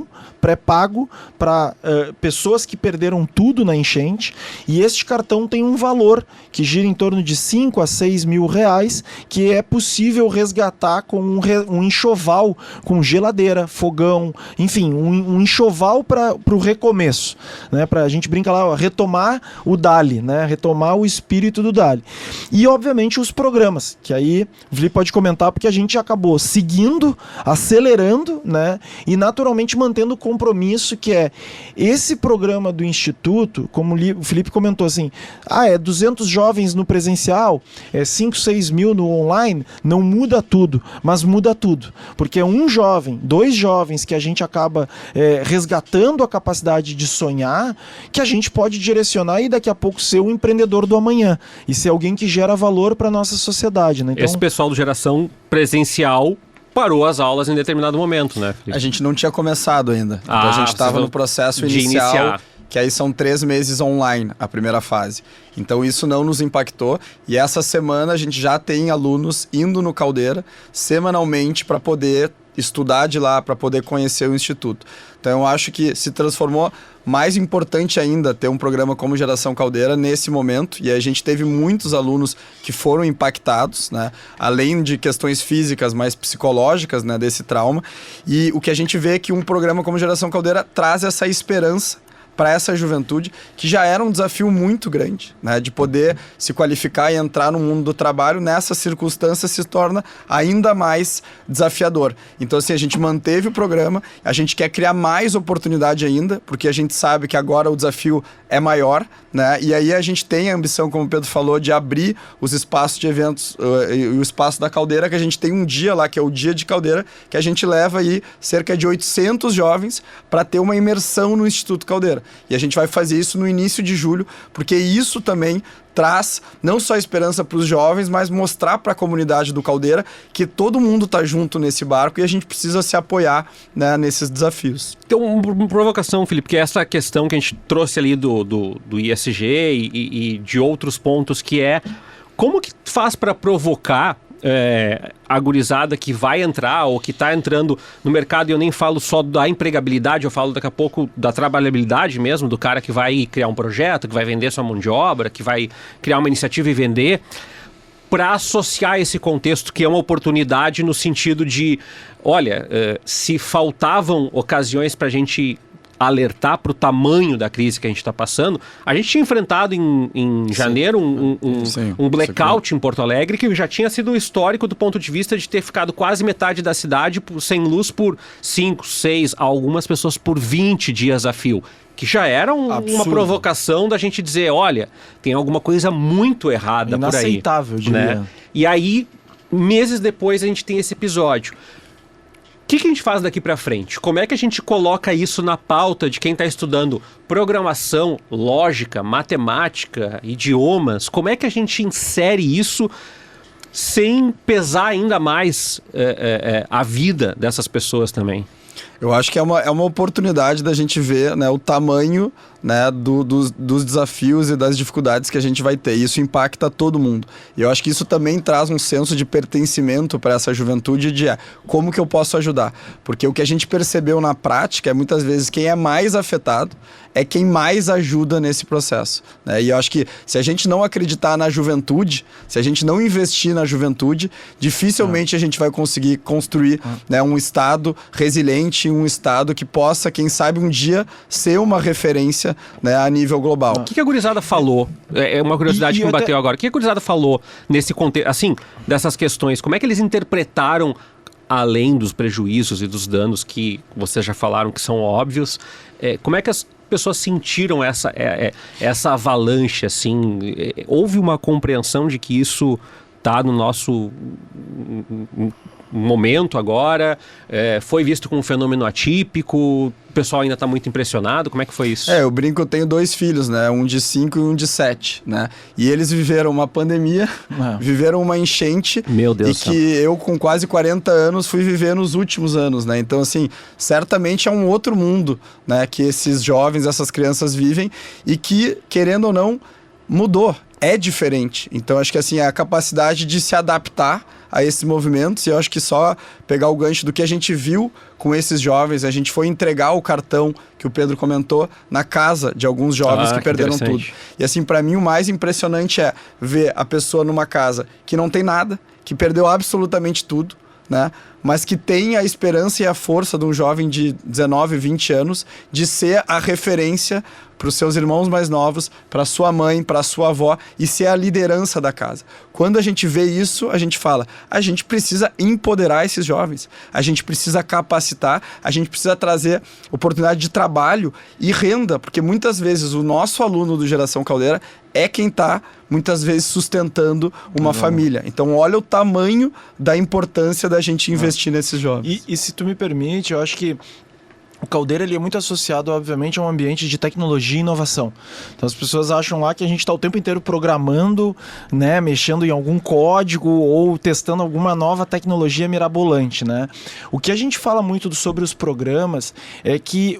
pré-pago para pessoas que perderam tudo na enchente, e este cartão tem um valor que gira em torno de 5 a 6 mil reais, que é possível resgatar com um enxoval, com geladeira, fogão, enfim, um enxoval para o recomeço, né? Para a gente brincar lá, retomar o DALI, né? Retomar o espírito do DALI. E obviamente os programas, que aí o Felipe pode comentar, porque a gente acabou seguindo, acelerando, né? E naturalmente mantendo o compromisso, que é esse programa do Instituto, como o Felipe comentou assim, é 200 jovens no presencial, 5, 6 mil no online, não muda tudo, mas muda tudo, porque é um jovem, 2 jovens que a gente acaba resgatando a capacidade de sonhar, que a gente pode direcionar e daqui a pouco ser o empreendedor do amanhã, e ser alguém que gera valor para a nossa sociedade, né? Então, esse pessoal do Geração Presencial parou as aulas em determinado momento, né, Felipe? A gente não tinha começado ainda. Então a gente estava no processo inicial, que aí são 3 meses online, a primeira fase. Então isso não nos impactou, e essa semana a gente já tem alunos indo no Caldeira semanalmente para poder estudar de lá, para poder conhecer o Instituto. Então eu acho que se transformou mais importante ainda ter um programa como Geração Caldeira nesse momento, e a gente teve muitos alunos que foram impactados, né? Além de questões físicas, mais psicológicas, né, desse trauma, e o que a gente vê é que um programa como Geração Caldeira traz essa esperança para essa juventude, que já era um desafio muito grande, né, de poder se qualificar e entrar no mundo do trabalho. Nessa circunstância se torna ainda mais desafiador. Então assim, a gente manteve o programa, a gente quer criar mais oportunidade ainda, porque a gente sabe que agora o desafio é maior, né, e aí a gente tem a ambição, como o Pedro falou, de abrir os espaços de eventos, o espaço da Caldeira, que a gente tem um dia lá, que é o Dia de Caldeira, que a gente leva aí cerca de 800 jovens para ter uma imersão no Instituto Caldeira. E a gente vai fazer isso no início de julho, porque isso também traz não só esperança para os jovens, mas mostrar para a comunidade do Caldeira que todo mundo está junto nesse barco e a gente precisa se apoiar, né, nesses desafios. Então, uma provocação, Felipe, que é essa questão que a gente trouxe ali do ISG e de outros pontos, que é como que faz para provocar a gurizada que vai entrar ou que está entrando no mercado, e eu nem falo só da empregabilidade, eu falo daqui a pouco da trabalhabilidade mesmo, do cara que vai criar um projeto, que vai vender sua mão de obra, que vai criar uma iniciativa e vender, para associar esse contexto, que é uma oportunidade no sentido de, olha, se faltavam ocasiões para a gente alertar para o tamanho da crise que a gente está passando. A gente tinha enfrentado em janeiro um blackout em Porto Alegre, que já tinha sido histórico do ponto de vista de ter ficado quase metade da cidade sem luz por 5, 6, algumas pessoas por 20 dias a fio. Que já era uma provocação da gente dizer, olha, tem alguma coisa muito errada por aí. Inaceitável, diria. Né? E aí, meses depois, a gente tem esse episódio. O que a gente faz daqui para frente? Como é que a gente coloca isso na pauta de quem está estudando programação, lógica, matemática, idiomas? Como é que a gente insere isso sem pesar ainda mais a vida dessas pessoas também? Eu acho que é uma oportunidade da gente ver, né, o tamanho, né, dos desafios e das dificuldades que a gente vai ter. E isso impacta todo mundo. E eu acho que isso também traz um senso de pertencimento para essa juventude de como que eu posso ajudar. Porque o que a gente percebeu na prática é muitas vezes quem é mais afetado é quem mais ajuda nesse processo, né? E eu acho que se a gente não acreditar na juventude, se a gente não investir na juventude, dificilmente a gente vai conseguir construir, né, um estado resiliente, um estado que possa, quem sabe, um dia ser uma referência, né, a nível global. O que a gurizada falou? É uma curiosidade que me bateu agora. O que a gurizada falou nesse contexto, assim, dessas questões? Como é que eles interpretaram, além dos prejuízos e dos danos que vocês já falaram que são óbvios, como é que as pessoas sentiram essa avalanche, assim? Houve uma compreensão de que isso está no nosso momento agora? Foi visto como um fenômeno atípico? O pessoal ainda está muito impressionado? Como é que foi isso? Eu brinco, eu tenho 2 filhos, né? Um de 5 e um de 7, né? E eles viveram uma pandemia, viveram uma enchente. Meu Deus. E que eu, com quase 40 anos, fui viver nos últimos anos, né? Então, assim, certamente é um outro mundo, né, que esses jovens, essas crianças vivem e que, querendo ou não, mudou. é diferente. Então, acho que assim, a capacidade de se adaptar a esses movimentos, e eu acho que só pegar o gancho do que a gente viu com esses jovens, a gente foi entregar o cartão que o Pedro comentou na casa de alguns jovens que perderam tudo. E assim, para mim o mais impressionante é ver a pessoa numa casa que não tem nada, que perdeu absolutamente tudo, né? Mas que tem a esperança e a força de um jovem de 19, 20 anos de ser a referência para os seus irmãos mais novos, para sua mãe, para sua avó, e ser a liderança da casa. Quando a gente vê isso, a gente fala, a gente precisa empoderar esses jovens, a gente precisa capacitar, a gente precisa trazer oportunidade de trabalho e renda, porque muitas vezes o nosso aluno do Geração Caldeira é quem está, muitas vezes, sustentando uma família. Então, olha o tamanho da importância da gente investir nesses jovens. E se tu me permite, eu acho que o Caldeira ele é muito associado, obviamente, a um ambiente de tecnologia e inovação. Então as pessoas acham lá que a gente está o tempo inteiro programando, né, mexendo em algum código ou testando alguma nova tecnologia mirabolante, né? O que a gente fala muito sobre os programas é que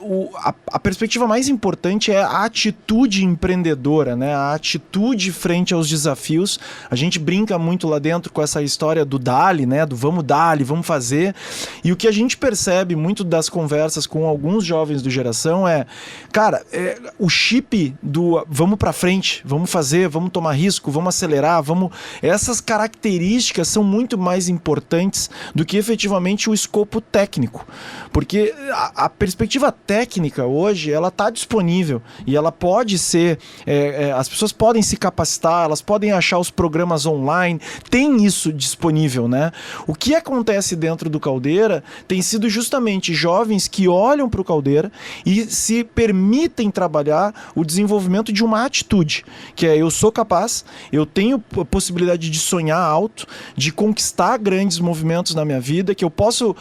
a perspectiva mais importante é a atitude empreendedora, né? A atitude frente aos desafios. A gente brinca muito lá dentro com essa história do Dali, né? Do vamos Dali, vamos fazer. E o que a gente percebe muito das conversas com alguns jovens do Geração cara, o chip do vamos pra frente, vamos fazer, vamos tomar risco, vamos acelerar, essas características são muito mais importantes do que efetivamente o escopo técnico, porque a perspectiva técnica hoje, ela está disponível e ela pode ser, as pessoas podem se capacitar, elas podem achar os programas online, tem isso disponível, né? O que acontece dentro do Caldeira tem sido justamente jovens que olham para o Caldeira e se permitem trabalhar o desenvolvimento de uma atitude, que é eu sou capaz, eu tenho a possibilidade de sonhar alto, de conquistar grandes movimentos na minha vida, que eu posso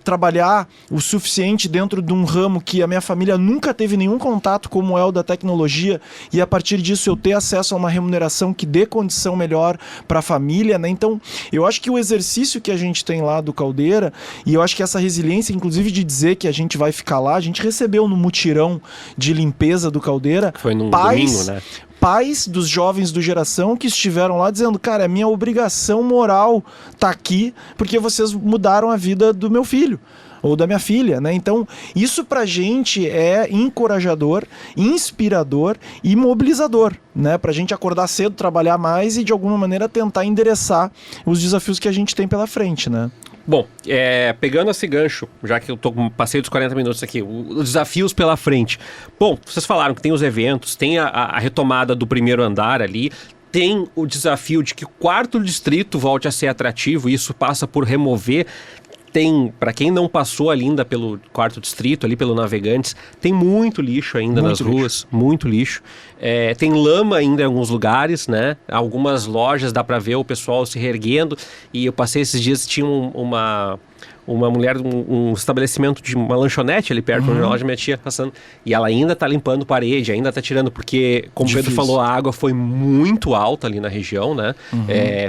trabalhar o suficiente dentro de um ramo que a minha família nunca teve nenhum contato, como é o da tecnologia, e a partir disso eu ter acesso a uma remuneração que dê condição melhor para a família, né? Então, eu acho que o exercício que a gente tem lá do Caldeira, e eu acho que essa resiliência, inclusive de dizer que a gente vai ficar lá, a gente recebeu no mutirão de limpeza do Caldeira, foi num domingo, né? Pais dos jovens do Geração que estiveram lá dizendo, cara, é minha obrigação moral tá aqui porque vocês mudaram a vida do meu filho ou da minha filha, né? Então, isso pra gente é encorajador, inspirador e mobilizador, né? Pra gente acordar cedo, trabalhar mais e de alguma maneira tentar endereçar os desafios que a gente tem pela frente, né? Bom, pegando esse gancho, já que eu passei dos 40 minutos aqui, os desafios pela frente. Bom, vocês falaram que tem os eventos, tem a retomada do primeiro andar ali, tem o desafio de que o quarto distrito volte a ser atrativo, e isso passa por remover. Tem, para quem não passou ainda pelo quarto distrito, ali pelo Navegantes, tem muito lixo ainda nas ruas, muito lixo. Tem lama ainda em alguns lugares, né? Algumas lojas dá para ver o pessoal se reerguendo. E eu passei esses dias, tinha uma mulher, um estabelecimento de uma lanchonete ali perto, onde a loja da minha tia passando, e ela ainda tá limpando parede, ainda tá tirando, porque, como o Pedro falou, a água foi muito alta ali na região, né?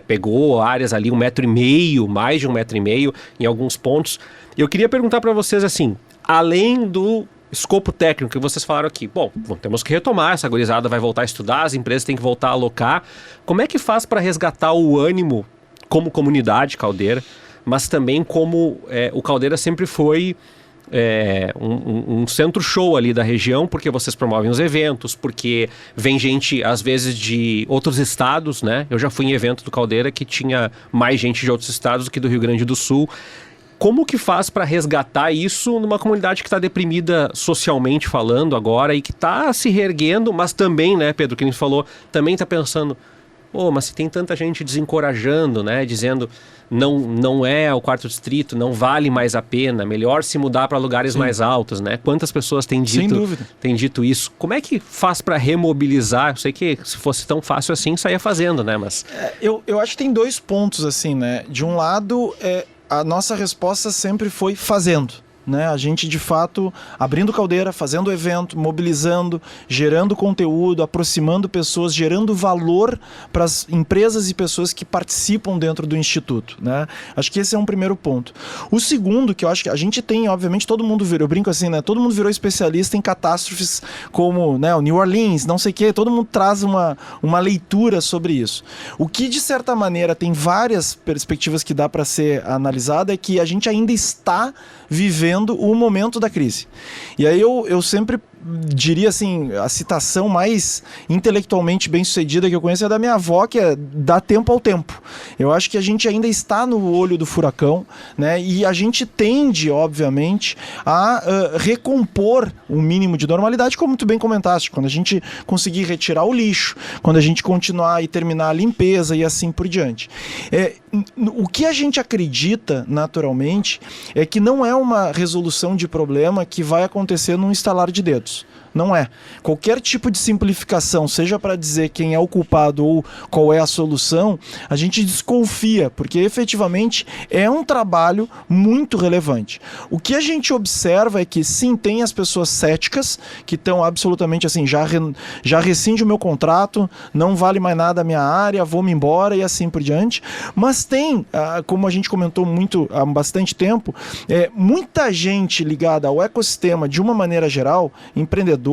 Pegou áreas ali 1,5 metro, mais de 1,5 metro em alguns pontos. Eu queria perguntar para vocês assim, além do escopo técnico que vocês falaram aqui, bom, temos que retomar, essa gurizada vai voltar a estudar, as empresas têm que voltar a alocar. Como é que faz para resgatar o ânimo como comunidade Caldeira, mas também como o Caldeira sempre foi um centro show ali da região, porque vocês promovem os eventos, porque vem gente, às vezes, de outros estados, né? Eu já fui em evento do Caldeira que tinha mais gente de outros estados do que do Rio Grande do Sul. Como que faz para resgatar isso numa comunidade que está deprimida socialmente falando agora e que está se reerguendo, mas também, né, Pedro, que a gente falou, também está pensando... mas se tem tanta gente desencorajando, né? Dizendo não é o quarto distrito, não vale mais a pena, melhor se mudar para lugares mais altos, né? Quantas pessoas têm dito isso? Como é que faz para remobilizar? Eu sei que se fosse tão fácil assim, saia fazendo, né? Mas... Eu acho que tem 2 pontos, assim, né? De um lado, a nossa resposta sempre foi fazendo. né? A gente, de fato, abrindo caldeira, fazendo evento, mobilizando, gerando conteúdo, aproximando pessoas, gerando valor para as empresas e pessoas que participam dentro do Instituto, né? Acho que esse é um primeiro ponto. O segundo, que eu acho que a gente tem, obviamente, todo mundo virou, eu brinco assim, né? Todo mundo virou especialista em catástrofes como, né, o New Orleans, não sei o quê, todo mundo traz uma leitura sobre isso. O que, de certa maneira, tem várias perspectivas que dá para ser analisada é que a gente ainda está vivendo o momento da crise. E aí eu sempre diria assim, a citação mais intelectualmente bem sucedida que eu conheço é da minha avó, que é dá tempo ao tempo. Eu acho que a gente ainda está no olho do furacão, né? E a gente tende, obviamente, a recompor um mínimo de normalidade, como tu bem comentaste, quando a gente conseguir retirar o lixo, quando a gente continuar e terminar a limpeza e assim por diante. O que a gente acredita, naturalmente, é que não é uma resolução de problema que vai acontecer num estalar de dedos. Não é. Qualquer tipo de simplificação, seja para dizer quem é o culpado ou qual é a solução, a gente desconfia, porque efetivamente é um trabalho muito relevante. O que a gente observa é que sim, tem as pessoas céticas, que estão absolutamente assim, já rescinde o meu contrato, não vale mais nada a minha área, vou-me embora e assim por diante. Mas tem, como a gente comentou muito há bastante tempo, muita gente ligada ao ecossistema de uma maneira geral, empreendedor,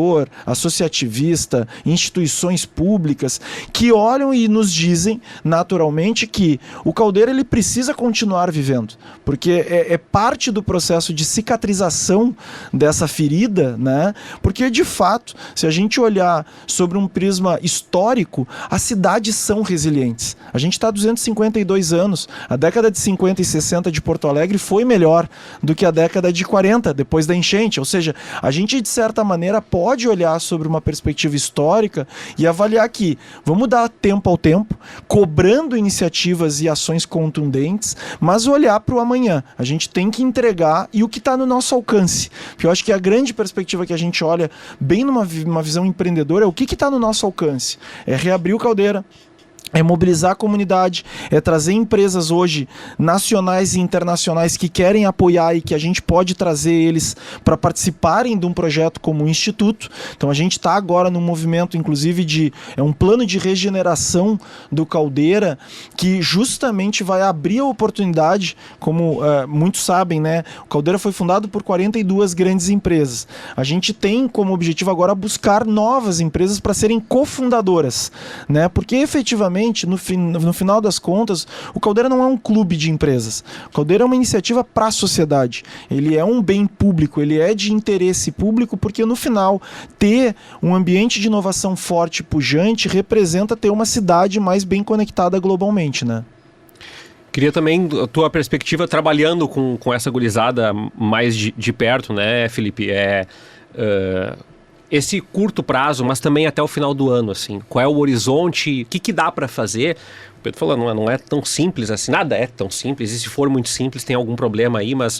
associativista, instituições públicas, que olham e nos dizem, naturalmente, que o Caldeira ele precisa continuar vivendo, porque é parte do processo de cicatrização dessa ferida, né? Porque, de fato, se a gente olhar sobre um prisma histórico, as cidades são resilientes. A gente está há 252 anos, a década de 50 e 60 de Porto Alegre foi melhor do que a década de 40, depois da enchente, ou seja, a gente, de certa maneira, pode olhar sobre uma perspectiva histórica e avaliar que vamos dar tempo ao tempo, cobrando iniciativas e ações contundentes, mas olhar para o amanhã. A gente tem que entregar e o que está no nosso alcance. Porque eu acho que a grande perspectiva que a gente olha bem numa visão empreendedora é o que está no nosso alcance. É reabrir o Caldeira, é mobilizar a comunidade, é trazer empresas hoje nacionais e internacionais que querem apoiar e que a gente pode trazer eles para participarem de um projeto como o Instituto. Então a gente está agora num movimento, inclusive, um plano de regeneração do Caldeira, que justamente vai abrir a oportunidade, como muitos sabem, né? O Caldeira foi fundado por 42 grandes empresas. A gente tem como objetivo agora buscar novas empresas para serem cofundadoras, né? Porque efetivamente no final das contas, o Caldeira não é um clube de empresas. O Caldeira é uma iniciativa para a sociedade. Ele é um bem público, ele é de interesse público, porque no final, ter um ambiente de inovação forte e pujante representa ter uma cidade mais bem conectada globalmente, né? Queria também a tua perspectiva trabalhando com essa gurizada mais de perto, né, Felipe? Esse curto prazo, mas também até o final do ano, assim. Qual é o horizonte? O que dá para fazer? O Pedro falou, não é tão simples assim. Nada é tão simples. E se for muito simples, tem algum problema aí. Mas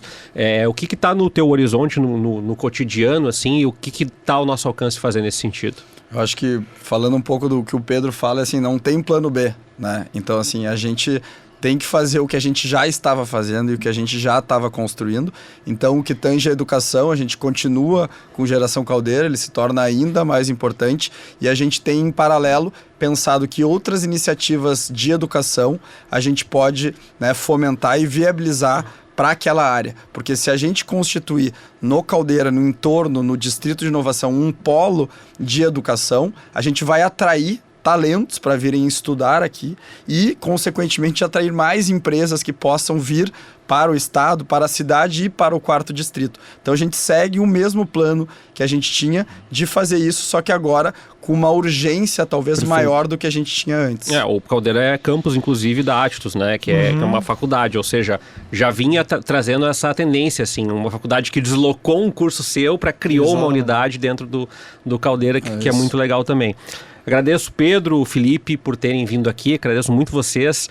o que está no teu horizonte, no cotidiano, assim? E o que está ao nosso alcance fazer nesse sentido? Eu acho que, falando um pouco do que o Pedro fala, assim, não tem plano B, né? Então, assim, a gente tem que fazer o que a gente já estava fazendo e o que a gente já estava construindo. Então, o que tange a educação, a gente continua com Geração Caldeira, ele se torna ainda mais importante e a gente tem, em paralelo, pensado que outras iniciativas de educação a gente pode, né, fomentar e viabilizar para aquela área. Porque se a gente constituir no Caldeira, no entorno, no Distrito de Inovação, um polo de educação, a gente vai atrair talentos para virem estudar aqui e, consequentemente, atrair mais empresas que possam vir para o estado, para a cidade e para o 4º distrito. Então a gente segue o mesmo plano que a gente tinha de fazer isso, só que agora com uma urgência talvez Perfeito. Maior do que a gente tinha antes. O Caldeira é campus, inclusive, da Attus, né? Que é uma faculdade, ou seja, já vinha trazendo essa tendência, assim, uma faculdade que deslocou um curso seu para criou uma unidade dentro do Caldeira, que é muito legal também. Agradeço Pedro, Felipe, por terem vindo aqui, agradeço muito vocês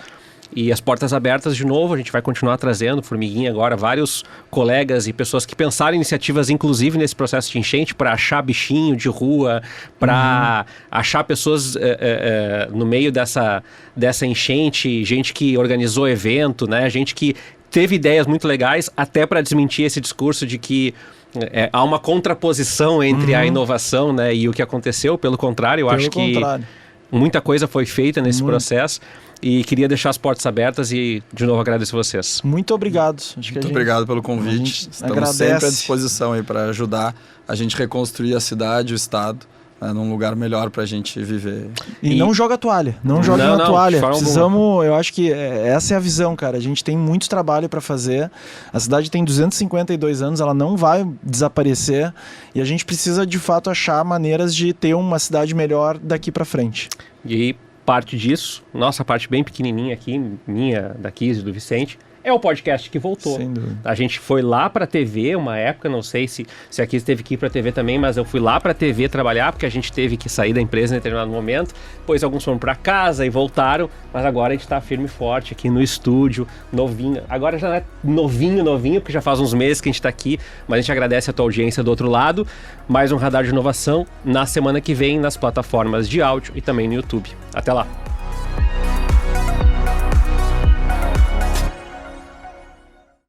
e as portas abertas de novo, a gente vai continuar trazendo, Formiguinha agora, vários colegas e pessoas que pensaram em iniciativas, inclusive nesse processo de enchente, para achar bichinho de rua, para achar pessoas no meio dessa enchente, gente que organizou evento, né? Gente que teve ideias muito legais, até para desmentir esse discurso de que há uma contraposição entre a inovação, né, e o que aconteceu. Pelo contrário, eu acho que muita coisa foi feita nesse processo. E queria deixar as portas abertas e, de novo, agradeço vocês. Muito obrigado. Muito obrigado pelo convite. Estamos sempre à disposição aí para ajudar a gente reconstruir a cidade, o estado, num lugar melhor pra gente viver. E não joga a toalha, não joga na toalha. Precisamos, eu acho que essa é a visão, cara. A gente tem muito trabalho para fazer. A cidade tem 252 anos, ela não vai desaparecer e a gente precisa de fato achar maneiras de ter uma cidade melhor daqui para frente. E parte disso, nossa parte bem pequenininha aqui, minha, da Kizzy, do Vicente, é o podcast que voltou. Sem dúvida. A gente foi lá pra TV uma época, não sei se a Kizzy teve que ir pra TV também, mas eu fui lá pra TV trabalhar, porque a gente teve que sair da empresa em determinado momento. Depois alguns foram pra casa e voltaram, mas agora a gente tá firme e forte aqui no estúdio, novinho. Agora já não é novinho, porque já faz uns meses que a gente tá aqui, mas a gente agradece a tua audiência do outro lado. Mais um Radar de Inovação na semana que vem nas plataformas de áudio e também no YouTube. Até lá!